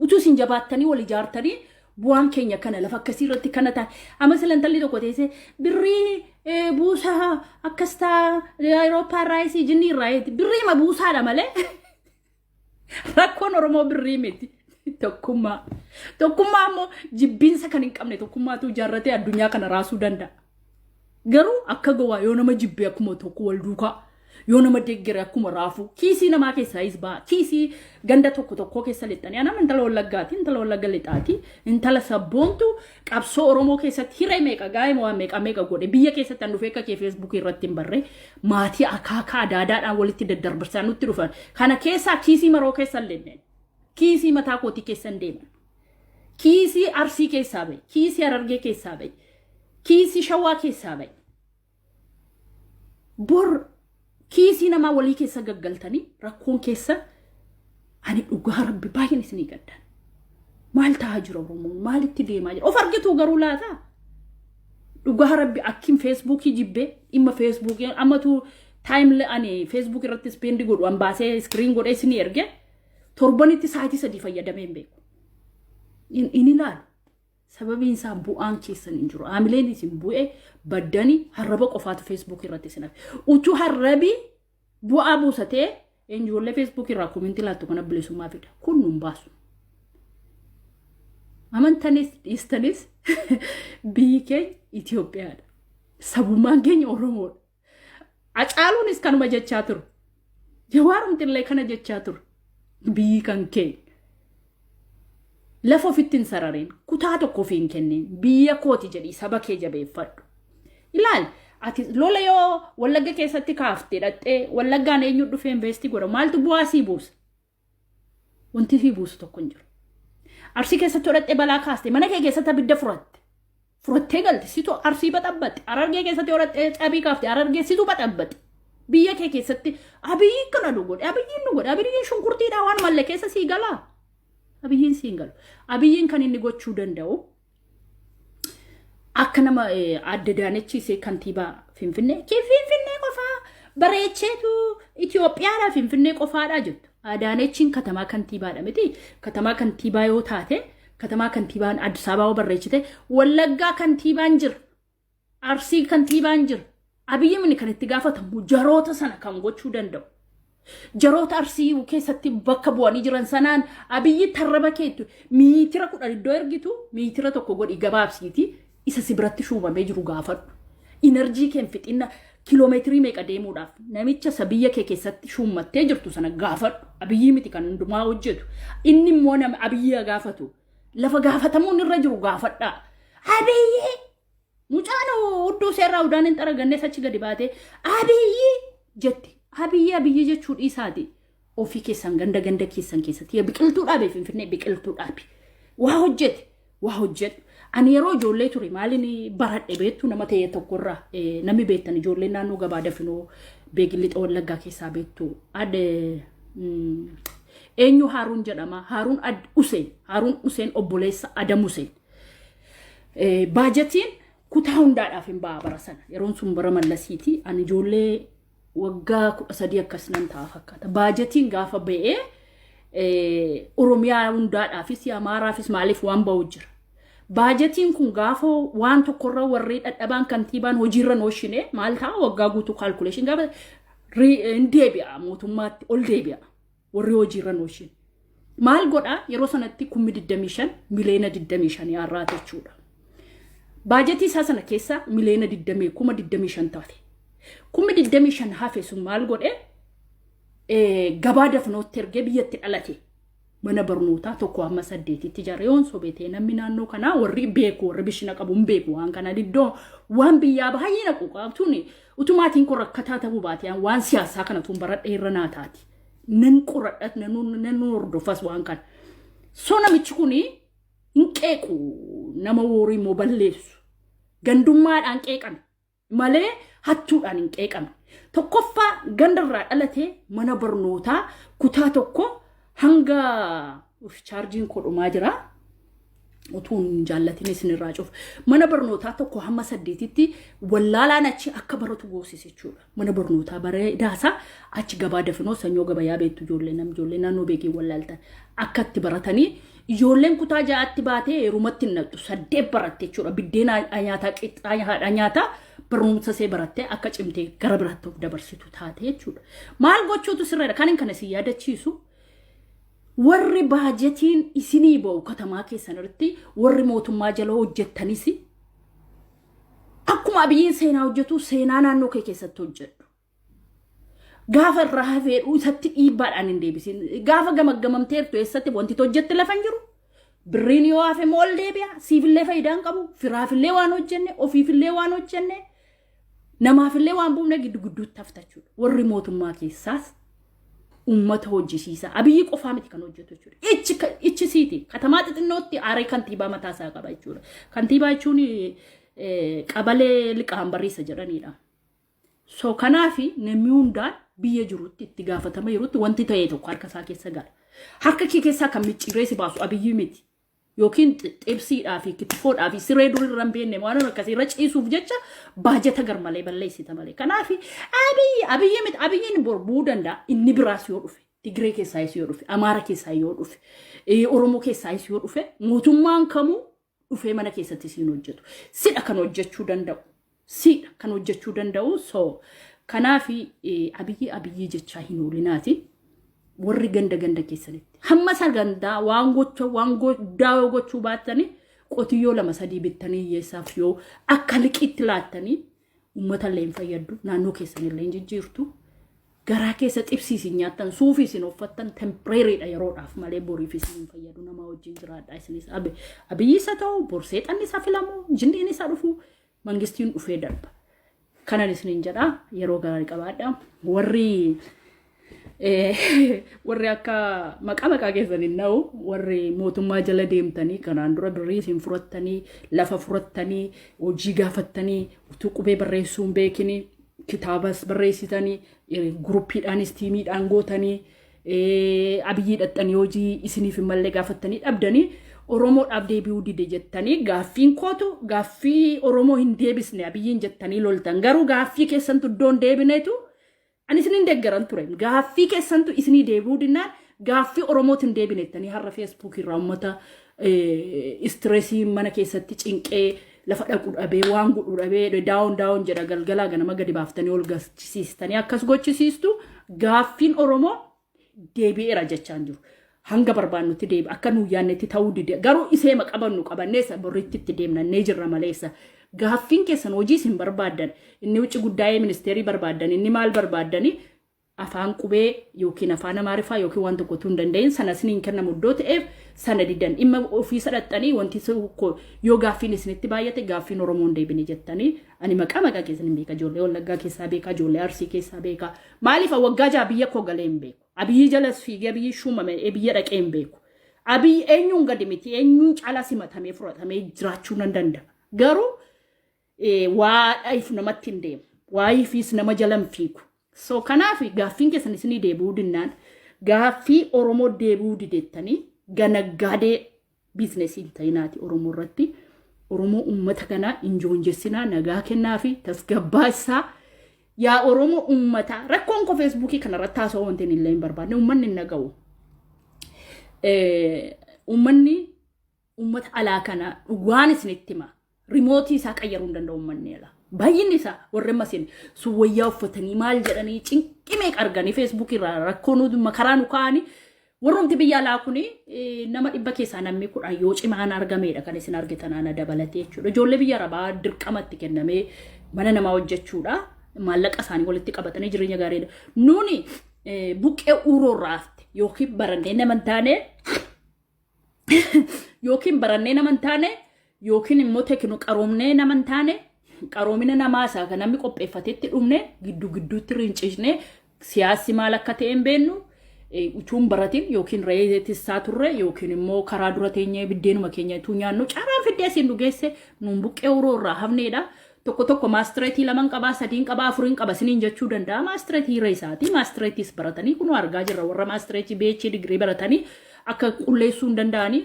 Speaker 1: utuu sin jabaattanii wal ijaartanii bu'aan keenya kana lafa akkasii irratti kana ta'a amma silantalli tokko teessee birrii buusaa akkastaa Awurooppaa raayisii jinnii raayiti birrii ma buusaadha malee rakkoon Oromoo birrii miti tokkummaa ammoo jibbiinsa kan hin qabne tokkummaatu ijaarratee addunyaa kana raasuu danda'a garuu akka gowaa yoo nama jibbee akkuma tokko wal duukaa yoo nama deeggere akkuma raafuu kiisii namaa keessaa isbaa kiisii ganda tokko keessa lixxanii anam intala wallaggaati intala wallagga lixaati intala sabboontu qabsoo Oromoo keessatti hiree meeqa gaa'ima waan meeqa godhe biyya keessatti an dhufee akka kee Facebook irratti hin barree maatii akaakaa daadaadhaan walitti daddarbarsaa nutti dhufan kana keessaa kiisii maroo keessa lenneen kiisii mataa kootii keessa hin deeman kiisii Arsii keessaa ba'i kiisii Harargee keessaa ba'i kiisii Shawaa keessaa ba'i bor kiisii namaa walii keessa gaggaltanii rakkoon keessa ani dhugaa rabbi baay'een isinii gaddan maal ta'aa jira Oromoon maalitti deemaa jira of argitu garuu laata dhugaa rabbi akkim Facebookii jibbee dhimma Facebookii ammatu time ani Facebook irratti spend godhu an baasee screen godhee isinii erge torbanitti sa'aatii 3 fayyadameen beeku inni laal sababiin isaa bu'aan keessan hin jiru aamileen isin bu'ee baddanii harraba qofaatu Facebook irratti isin utuu harrabi bu'aa buusatee ijoollee Facebook irraa komintii laattu kana bilisummaa fida kun nun baasu amantanis dhiistanis biyyi keenya Itoophiyaadha sabummaan keenya Oromoodha acaaluunis kanuma jechaa turu jawaarumtillee kana jechaa turu biyyi kan keenya lafa ofittiin sarareen kutaa tokko ofiin kenneen biyya kooti jedhii saba kee jabeeffadhu ilaal ati lola yoo wallagga keessatti kaaftee dhattee wallaggaan eenyu dhufee investii godha maaltu bu'aa sii buusa wanti fi buusu tokko hin jiru arsii keessatti hodhattee balaa kaaste mana kee keessatti abidda furattee galte situ arsii baxabbatte arargee keessatti hodhattee cabii kaafte arargee situ baxabbatte biyya kee keessatti abiyyi kana dhugodhe abiyyiin dhugodhe abiyyiin shunkurtiidhaa waan malle keessa sii galaa abiyyiin sii hin galu abiyyiin kan inni gochuu danda'u akka nama adda daanechiisee kantiibaa Finfinnee qofaa bareecheetu Itoophiyaadhaa Finfinnee qofaadhaa jettu adaanechiin katamaa kantiibaadha miti katamaa kantiibaa yoo taate katamaa kantiibaan Addis Ababaa barreechite wallaggaa kantiibaan jira arsii kantiibaan jira abiyyi mini kan itti gaafatamu jaroota sana kan gochuu danda'u jaroota arsii keessatti bakka bu'anii jiran sanaan abiyyi tarraba keetu miitira 10 iddoo ergitu miitira tokko godhi gabaabsiiti isa si biratti shuumamee jiru gaafadhu enerjii keen fixinna kiiloomeetirii meeqa deemuudhaaf namicha sabiyya kee keessatti shuumattee jirtu sana gaafadhu abiyyi miti kan hundumaa hojjetu inni immoo nama abiyyi gaafatu lafa gaafatamuun irra jiru gaafadhaa abiyyi mucaan hudduu seerraa udaan hin xaragannee sachi gadi baatee abiyyi jetti abiyyi jechuu dhiisaati ofii keessan ganda keessan keessatti biqiltuu dhaabee Finfinnee biqiltuu dhaabe waa hojjete ani yeroo ijoollee ture maalini baradhe beektu nama ta'e tokkorraa namni beektan ijoollee naannoo gabaa dafinoo beegilli wallaggaa keessaa beektu ade eenyu Haaruun jedhama Haaruun Useen obboleessa Adam Useen baajetiin kutaa hundaadhaaf hin ba'a bara sana yeroon sun bara Mallasiiti ani ijoollee waggaa 13 akkas nan ta'a fakkaata baajetiin gaafa ba'ee Oromiyaa hundaadhaafis Amaaraafis maaliif waan ba'u jira baajetiin kun gaafa waan tokkorra warri dadhabaan kantiibaan hojiirra nooshine maal ta'a waggaa guutuu calculation gaafa deebi'a mootummaatti ol deebi'a warri hojiirra nooshine maal godha yeroo sanatti 25 miliyoona 25 yaarraa jechuudha baajetii isaa sana keessa miliyoona 25 taate 25 hafe sun maal godhe gabaa dafnootti ergee biyyatti dhalate mana barnootaa tokko amma 8tti jareeyoon sobeetee namni naannoo kanaa warri beeku warri bishina qabu hin beeku waan kana diddoo waan biyyaa baay'ee naqu qaabtuun utumaatiin kun rakkataa ta'uu baate waan siyaasaa kana tun baradhee irra naa taati nan qoradhat nan hordofas waan kana so namichi kun hin qeequ nama worii moo balleessu gandummaadhaan qeeqame malee hattuudhaan hin qeeqame tokkoffaa gandarraa dhalatee mana barnootaa kutaa tokko hanga charging kodhumaa jira utuun jaallatiin isinirraa cuuf mana barnootaa tokko hamma 8tti wallaalaan achi akka baratu goosise jechuudha mana barnootaa bareedaasaa achi gabaa dafinoo sanyoo gabayaa beektu ijoollee naannoo beekee wallaaltan akka itti baratanii ijoolleen kutaa 6tti baatee yerumatti naqxu 8 baratte jechuudha biddeena nyaataa qixxaa nyaataa barumsa see baratte akka cimtee gara biraatti of dabarsitu taate jechuudha maal gochuutu sirreedha kan kana si yaadachiisu warri baajetiin isinii ba'u katamaa keessan irratti warri mootummaa jala hojjettanis akkuma abiyyiin seenaa hojjetu seenaa naannoo kee keessatti hojjedhu gaafa irraa hafeedhu isatti dhiibbaadhaan hin deebisin gaafa gamaggamamteertu eessatti wanti hojjette lafa hin jiru birriin yoo hafe mool deebi'a siifillee faayidaan qabu firaafillee waan hojjenne ofiifillee waan hojjenne namaafillee waan buufne gidduutti haftachuudha warri mootummaa keessaas ummata hojjisiisa abiyyi qofaa miti kan hojjetu jechuudha ichi siiti katamaa xixinnootti aaree kantiibaa mataa isaa qaba jechuudha kantiibaa jechuun qabalee liqaan barreessa jedhanidha so kanaafi namni hundaan biyya jirutti itti gaafatama jirutti wanti ta'e tokko harka isaa keessa gala harka kee keessaa kan micciirreessi baasu abiyyi miti yookiin xibsiidhaa fi kitfoodhaa fi siree durii irra hin beekne waan akkasii irra ciisuuf jecha baajata garmalee balleessita malee kanaaf abiyyi miti abiyyiin borbuu danda'a inni biraas yoo dhufe Tigree keessaayis yoo dhufe Amaara keessaa yoo dhufe Oromoo keessaayis yoo dhufe mootummaan kamuu dhufee mana keessatti siin hojjetu sidha kan hojjechuu danda'u si kan hojjechuu danda'u. So kanaafi abiyyi jechaa hin oolinaati warri ganda keessanitti hamma sagandaa waan goddaa gochuu baattanii qotiyyoo 2-3 bittanii hiyyeessaaf yoo akka liqiitti laattanii ummata illee hin fayyaddu naannoo keessanillee hin jijjiirtu garaa keessa xibsiisin nyaattan suufiisin uffattan temporeeriidha yeroodhaaf malee boriifis hin fayyadu nama wajjin jiraadha isinis abiyyi isa ta'u borseexanni isa filamu jinniin isa dhufu mangistiin dhufee darba kanan isinin jedha yeroo gaarii qabaadha warri akka maqaa keessanii na'u warri mootummaa jala deemtanii kanaan dura birrii isin furattanii lafa furattanii hojii gaafattanii utuu qubee barreessuun beekini kitaabas barreessitanii gruppiidhaanis tiimiidhaan gootanii abiyyi dhaxxanii hojii isiniif mallee gaafattanii dhabdanii Oromoodhaaf deebi'uu dide jettanii gaaffiin kootu gaaffii Oromoo hin deebisne abiyyiin jettanii loltan garuu gaaffii keessantu iddoon deebineetu ani isinin deeggaran ture gaaffii keessantu isinii deebi'uu dinnaan gaaffii Oromootiin deebinettanii har'a Facebook irraa uummata stressii mana keessatti cinqee lafa dhaqu dhabee waan godhu dhabee daawun jedha galgalaa ganama gadi baaftanii ol gachisiistanii akkas gochisiistu gaaffiin Oromoo deebi'eera jechaan jiru. Hanga barbaannutti deebi akka nu yaannetti ta'uu dide garuu iseema qabannu qabanneessa borritti itti deemnannee jirra maleessa gaaffiin keessan hojii isin barbaadan inni wucci guddaa'ee ministeerii barbaadan inni maal barbaadanii afaan qubee yookiin afaan amaariffaa yookiin waan tokkotu hin danda'in sana isiniin kennamu iddoo ta'eef sana didan dhimma ofii sadhaxxanii wanti yoo gaaffiin isinitti baay'ate gaaffiin Oromoon deebine jettanii ani maqaa keessan hin beeka ijoollee Wallaggaa keessaa beeka ijoollee Arsii keessaa beeka maaliif waggaa jaa biyya koo galee hin beeku abiyyi jalas fiigee abiyyi shuumame biyya dhaqee hin beeku abiyyi eenyuun gadi miti eenyuun caalaa simatamee fudhatamee jiraachuu nan danda'a garuu waadhaaf namatti hin deemu waayiifis nama jalan fiigu. So kanaaf gaaffiin keessan isinii deebi'uu dinnaan gaaffii Oromoo deebi'uu didettanii ganaggaadee biizinesiin ta'inaati Oromoo irratti Oromoo uummata kanaa injoonjessinaa nagaa kennaa fi tasgabbaa isaa yaa Oromoo uummata rakkoon ko Facebookii kanarratti haasa'uu wanti illee hin barbaadne uummanni naga'u uummata alaa kana dhugaan isinitti hima rimootii isaa qayyaruu hin danda'u uummanni alaa. Baay'inni isaa warreen masin suwayyaa uffatanii maal jedhanii cinqimee arganii Facebook irraa rakkoon makaraa nu kaa'anii warroomti biyya alaa kuni nama 100 keessaa namni 10 yoo cimaan argameedha kan isin argitan ana dabalatee jechuudha. Ijoollee biyya arabaa dirqamatti kennamee mana namaa hojjechuudha maallaqa isaanii walitti qabatanii jireenya gaariidha. Nuuni buqqee uurorraafte yookiin barannee naman taane yookiin immoo tekno qaroomnee naman taane qaroomina namaa isaa kan namni qopheeffatetti dhumne gidduutti rincisne siyaasi maal akka ta'e hin beennu utuun baratiin yookiin reezeetisaa turre yookiin immoo karaa dura teenyee biddeenuma keenya ituu nyaannu carraan fiddee asiin dhugeesse nuun buqqee uurorraa hafneedha. Tokko maastireetii 2 qabaa 3 qabaa 4 qaba siniin jechuu danda'a maastireetii reesaati maastireetiis baratanii kun argaa jirra warra maastireetii BH digirii baratanii akka qulleessuu hin danda'anii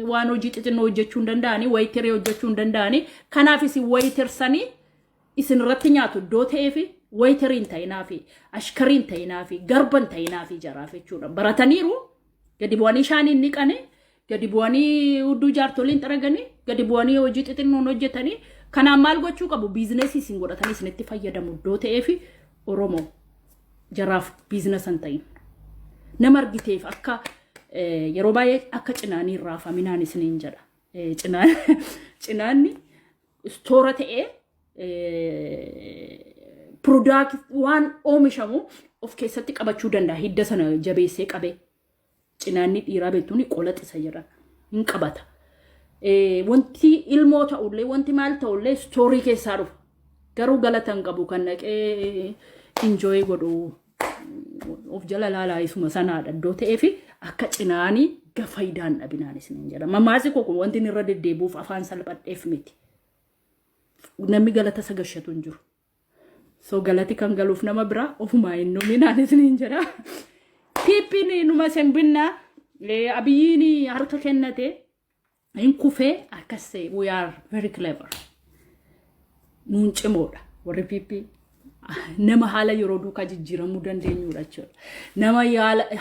Speaker 1: waan hojii xixinnoo hojjechuu hin danda'anii wayiterii hojjechuu hin danda'anii kanaaf isin wayitersanii isin irratti nyaatu iddoo ta'eef wayitariin ta'inaa fi ashkariin ta'inaa fi garban ta'inaa fi jaraaf jechuudha barataniiru gadi bu'anii shaaniin niqanii gadi bu'anii hudduu jaartoliin xaraganii gadi bu'anii hojii xixinnoon hojjetanii kanaan maal gochuu qabu biizinesii isin godhatanii isinitti fayyadamu iddoo ta'eef Oromoo jaraaf biizinesan ta'in nama argiteef akka yeroo baay'ee akka cinaanii irraa faminaan isiniin jedha cinaanni stoora ta'ee product waan oomishamu of keessatti qabachuu danda'a hidda sana jabeessee qabee cinaanni dhiiraa beektuun qolaxisa jedhan hin qabata. Wanti ilmoo ta'ullee wanti maal ta'ullee stoorii keessaa dhufa garuu galatan qabu kan dhaqee enjoy godhu of jala laalaa isuma sanaadha iddoo ta'eef akka cinaanii gafaydaan dhabinaan isiniin jedha. Mammaasi koo kun wanti irra deddeebuuf afaan salphadheef miti. Namni galata sagashatu hin jiru. So galati kan galuuf nama bira ofumaa hin numinaan isiniin jedha. Piippiin numa sembinna abiyyiin harka kennate hin kufee akkas ta'e we are very clever. Nuun cimoodha warri piippii. Nama haala yeroo duukaa jijjiiramuu dandeenyudha jechuudha. Nama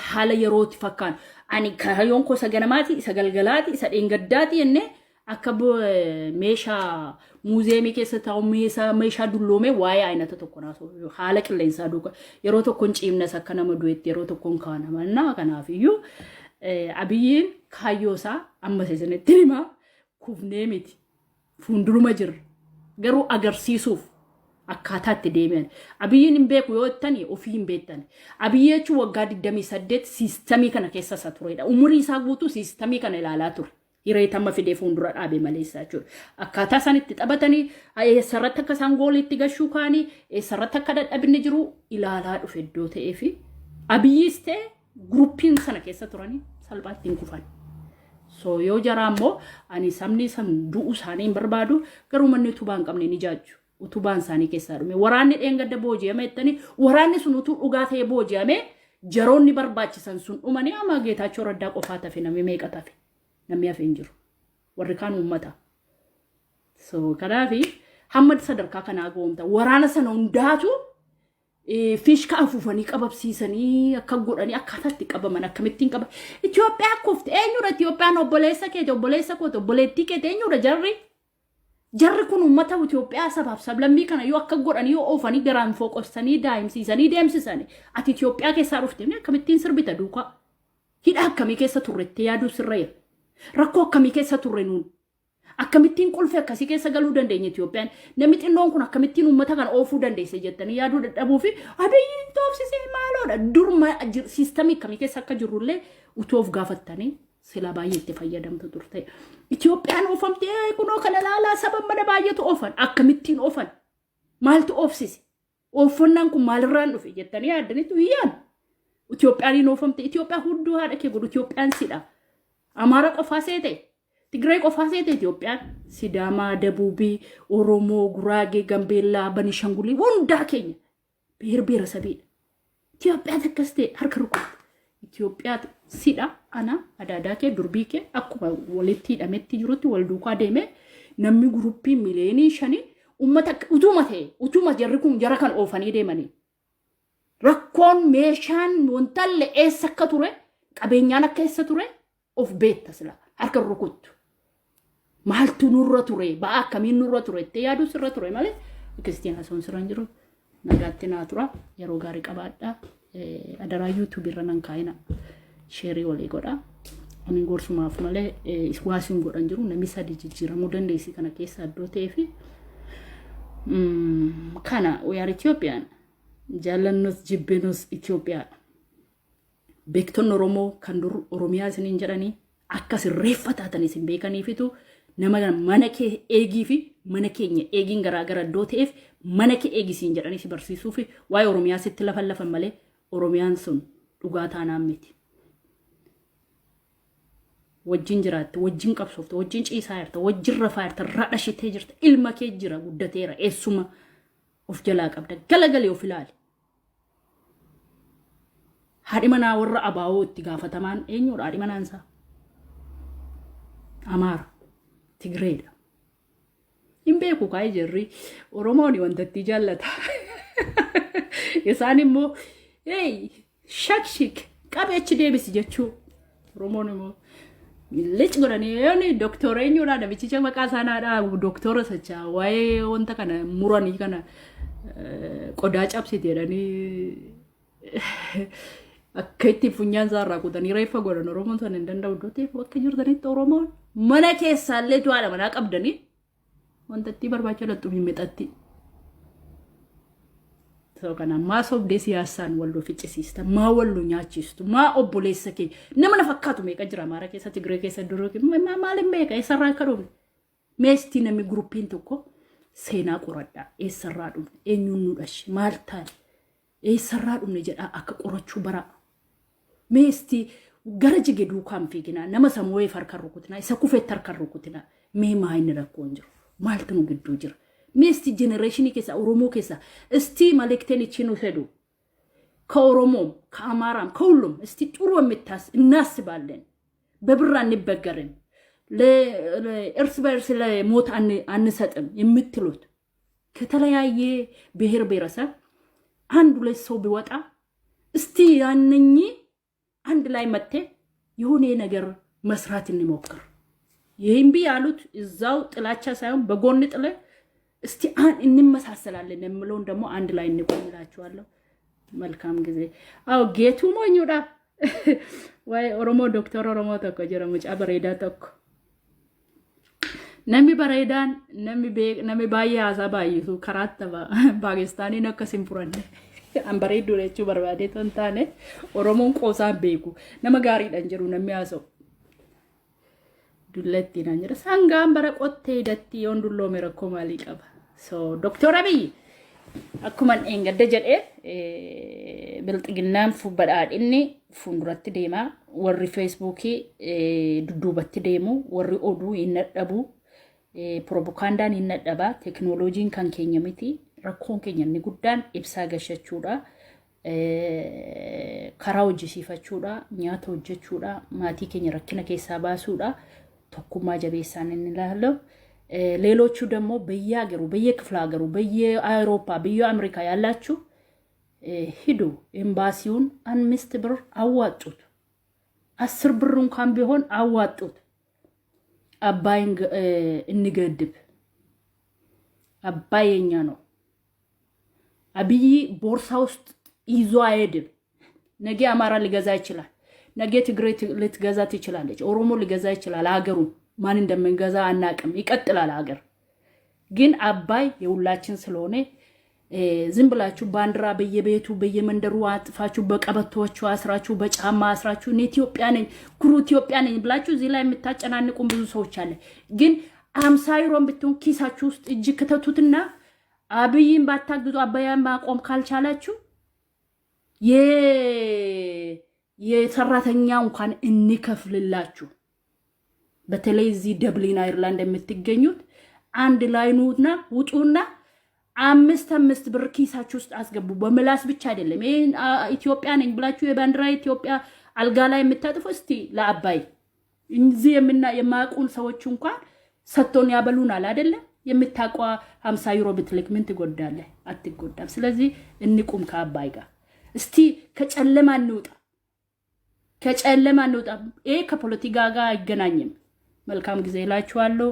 Speaker 1: haala yerootti fakkaan ani kaayyoon koo isa ganamaati isa galgalaati isa dheengaddaati jennee أكبو ميشا موزيمي كيسة تاو ميشا دلومي واي عينة تتوقنا سو حالك اللي إنسادوك يرو تكون چيمنا سكنا مدويت يرو تكون كانا منا كنا فيو أبيين كايوسا أما سيسنة تريما كوفنيميتي فندرو مجر غرو أغرسيسوف akkataatti deemen abiyyin hin beeku yoo ittani ofii hin beektani abiyyi jechuun waggaa 28 siistamii kana keessa isa turedha umurii isaa guutuu siistamii kana ilaalaa ture hireetama fidee fuuldura dhaabee maleessaa jechuudha akkaataa isaan itti taphatanii eessarratti akka isaan gooliitti gashuu kaanii eessarratti akka dadhabinni jiru ilaalaa dhufe iddoo ta'ee fi abiyyis ta'e guruppiin sana keessa turanii salphaatti hin kufan. So yoo jaraa immoo ani sabni san du'u isaanii hin barbaadu garuu manni utubaa hin qabne ni jaaju. Utubaan isaanii keessaa dhume waraanni dheengadda booji'ame jettanii waraanni sun utuu dhugaa ta'ee booji'ame jaroonni barbaachisan sun dhumanii ama Geetaachoo Raddaa qofaa tafe namni meeqa tafe namni hafe hin jiru warri kaan uummata. So kanaafi hamma sadarkaa kanaa goomta waraana sana hundaatu fiishka afuufanii qababsiisanii akka godhanii akkaataatti qabaman akkamittiin qaba Itoophiyaa kufte eenyudha Itoophiyaan obboleessa keete obboleessa koote obboleettii keete eenyudha jarri kun uummata Itoophiyaa sabaaf sablammii kana yoo akka godhanii yoo oofanii garaan fooqossanii daa'imsiisanii deemsisanii ati Itoophiyaa keessaa dhufte akkamittiin sirbita duukaa hidha akkamii keessa turretti yaaduu sirreera rakkoo akkamii keessa turre nuun akkamittiin qulfe akkasii keessa galuu dandeenya Itoophiyaan namni xinnoon kun akkamittiin uummata kana oofuu dandeesse jettanii yaaduu dadhabuu fi abiyyiin toofsisee maaloodha durma siistamii akkamii keessa akka jirrullee utoof gaafattanii sila baay'eetti fayyadamtu turte Itoophiyaan oofamtee kunoo kana laalaa sabab mana baay'eetu oofan akkamittiin oofan maaltu oofsise oofannaan kun maalirraan dhufe jettanii yaaddanitu hiyyaan Itoophiyaan oofamte Itoophiyaa hunduu haadha kee godhu Itoophiyaan sidha Amaara qofaa seete Tigray qofaa seete Itoophiyaan Sidaamaa Dabuubii Oromoo Guraagee Gambeellaa Banishangulii hundaa keenya beer sabiidha Itoophiyaa takkastee harka rukutte Itoophiyaa sidha ana adaadaa kee durbii kee akkuma walitti hidhametti jirutti wal duukaa deeme namni guruppii mileenii 5 ummata utuma jarri kun jara kan oofanii deemanii rakkoon meeshaan wantalle eessa akka ture qabeenyaan akka eessa ture of beetta sila harka rukuttu maaltu nurra ture baa akkamiin nurra ture itti yaaduu sirra ture malee Kiristiyaana son sirran jiru nagaatti naa tura yeroo gaarii qabaadha adaraa YouTube irra nan kaayina sheerii walii godha ani gorsumaaf malee waasiin godhan jiru namni sadii jijjiiramuu dandeessi kana keessa iddoo ta'ee fi kana we are Ethiopian jaalannos jibbennos Ethiopia beekton Oromoo kan dur Oromiyaa isiniin jedhanii akkas reeffataatan isin beekaniifitu nama mana kee eegii fi mana keenya eegiin garaagara iddoo ta'eef mana kee eegisiin jedhanii si barsiisuu fi waa'ee Oromiyaa sitti lafan malee Oromiyaan sun dhugaa taanaan miti. Wajjin jiraatte, wajjin qabsoofte, wajjin ciisaa jirta, wajjin rafaa jirta, radhashitee jirta, ilma kee jira guddateera eessuma of jalaa qabda galagalee of ilaali. Haadhi manaa warra abaawoo itti gaafatamaan eenyudha haadhi manaansaa? Amaara, Tigreedha. Hin beeku kaayee jirri Oromooni wantatti jaallata. Isaan immoo shakshik qabeechi deebisi jechuu Oromoon immoo lech godhanii yooni doktora eenyudha namichicha maqaa isaanaadha doktora sacha waa'ee wanta kana muranii kana qodaa cabsite jedhanii akka itti funyaan isaarraa kutanii reeffa godhan Oromoon sana hin danda'u iddoo ta'eef bakka jirtanitti Oromoon mana keessaallee du'aadha manaa qabdanii wanta itti barbaacha lattuu hin mixatti. So kana maa sobdee siyaasaan wal ficcisiista maa wallu nyaachistu maa obboleessa kee nama na fakkaatu meeqa jira Amaara keessa Tigree keessa duroo maaliin meeqa eessarraa akka dhufne meestii namni guruppiin tokko seenaa qoradhaa eessarraa dhufne eenyuun nu dhashe maal taane eessarraa dhufne jedhaa akka qorachuu bara meestii gara jige duukaan fiiginaa nama samuu'eef harkaan rukutinaa isa kufeetti harkaan rukutinaa mee maa inni rakkoon jiru maaltu nu gidduu jira. Mesti generationi keessa Oromoo keessa isti malekteen ichinu hedu ka Oromoo ka Amaaram ka huሉም እስቲ ጥሩ የምታስ እናስባለን በብር አንበገረን ለእርስ በርስ ለሞት አንሰጥም የምትሉት ከተለያየ ብሔር ብሔረሰብ አንድ ሁለት ሰው ቢወጣ እስቲ ያንኚ አንድ ላይ መጥተ የሆነ ነገር መስራት እንሞክር ይህም ቢያሉት እዛው ጥላቻ ሳይሆን በጎን ጥለ እስቲ እንመሳሰላለን የምለውን ደግሞ አንድ ላይ እንቆምላችኋለሁ። መልካም ጊዜ። አው ጌቱ ሞኙዳ ወይ ኦሮሞ ዶክተር ኦሮሞ ተኮ ጀረ ሙጫ በሬዳ ተኮ nami bareedaan nami baay'ee haasaa baay'isu karaatti Paakistaniin akka simfuranne an bareedduu jechuu barbaadee ton taane Oromoon qoosaan beeku nama gaariidhaan jiru namni haasa'u dullettiin jira sangaan bara qottee hidhatti yoon dulloome rakkoo maalii qaba so Dr. Abiy akkuma engadda jedhee bilxiginnaan badhaadhinni fuulduratti deemaa warri feesbuukii dudduubatti deemu warri oduu hin nadhabu propagandaan hin nadhaba teknooloojiin kan keenya miti rakkoon keenya inni guddaan ibsaa gashachuudha karaa hojjisiifachuudha nyaata hojjechuudha maatii keenya rakkina keessaa baasuudha tokkummaa jabeessaan inni ilaallu ሌሎቹ ደግሞ በየሀገሩ በየክፍለ ሀገሩ በየአውሮፓ በየአሜሪካ ያላችሁ ሂዱ ኤምባሲውን 5 ብር አዋጡት 10 ብር እንኳን ቢሆን አዋጡት አባይን እንገድብ አባይኛ ነው አብይ ቦርሳ ውስጥ ይዞ አይሄድም ነገ አማራ ሊገዛ ይችላል ነገ ትግሬ ልትገዛ ትችላለች ኦሮሞ ሊገዛ ይችላል ሀገሩን ማን እንደምንገዛ አናቅም ይቀጥላል ሀገር ግን አባይ የሁላችን ስለሆነ ዝም ብላችሁ ባንድራ በየቤቱ በየመንደሩ አጥፋችሁ በቀበቶቹ አስራችሁ በጫማ አስራችሁ ኢትዮጵያ ነኝ ኩሩ ኢትዮጵያ ነኝ ብላችሁ እዚህ ላይ የምታጨናንቁን ብዙ ሰዎች አለ ግን 50 ዩሮን ብትሆን ኪሳችሁ ውስጥ እጅ ከተቱትና አብይን ባታግዙ አባያን ማቆም ካልቻላችሁ የሰራተኛ እንኳን እንከፍልላችሁ በተለይ እዚህ ደብሊን አይርላንድ የምትገኙት አንድ ላይ ኑና ውጡና 5 ብር ኪሳችሁ ውስጥ አስገቡ በመላስ ብቻ አይደለም ይሄን ኢትዮጵያ ነኝ ብላችሁ የባንዲራ ኢትዮጵያ አልጋ ላይ የምታጥፉ እስቲ ለአባይ እዚህ የማያውቁን ሰዎች እንኳን ሰጥቶን ያበሉናል አይደለ የምታቋ 50 ዩሮ ብትልክ ምን ትጎዳለህ አትጎዳም ስለዚህ እንቁም ከአባይ ጋር እስቲ ከጨለማ እንውጣ ይሄ ከፖለቲካ ጋር አይገናኝም መልካም ጊዜ ላችኋለሁ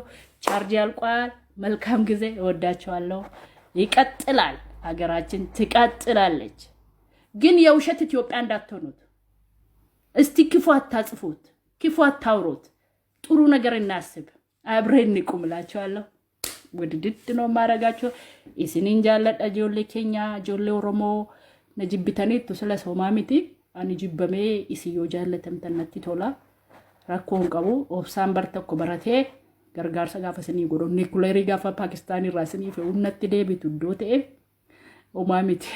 Speaker 1: ቻርጅ ያልቋል መልካም ጊዜ እወዳችኋለሁ ይቀጥላል ሀገራችን ትቀጥላለች ግን የውሸት ኢትዮጵያ እንዳትሆኑት እስቲ ክፉ አታጽፉት ክፉ አታውሩት ጥሩ ነገር እናስብ አብረን እንቁምላችኋለሁ ወድድድ ነው ማረጋችሁ ኢስኒን ጃለዳ ጆሌ ኬኛ ጆሌ ኦሮሞ ነጅብተኔቱ ስለ ሶማሚቲ አንጅበሜ ኢሲዮ ጃለተም ተነቲ ቶላ rakkoon qabu obsaan bar tokko baratee gargaarsa gaafa sinii godho nuclear gaafa Pakistan irraa sinii fi unnatti deebitu iddoo ta'e homaa miti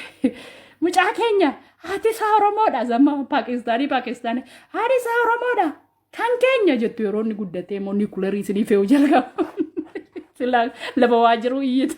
Speaker 1: mucaa keenya haati isaa Oromoodha zamma Pakistani haati isaa Oromoodha kan keenya jettu yeroo inni guddatee moo nuclear sinii fi jalqaba sila laba waajiru iyyitu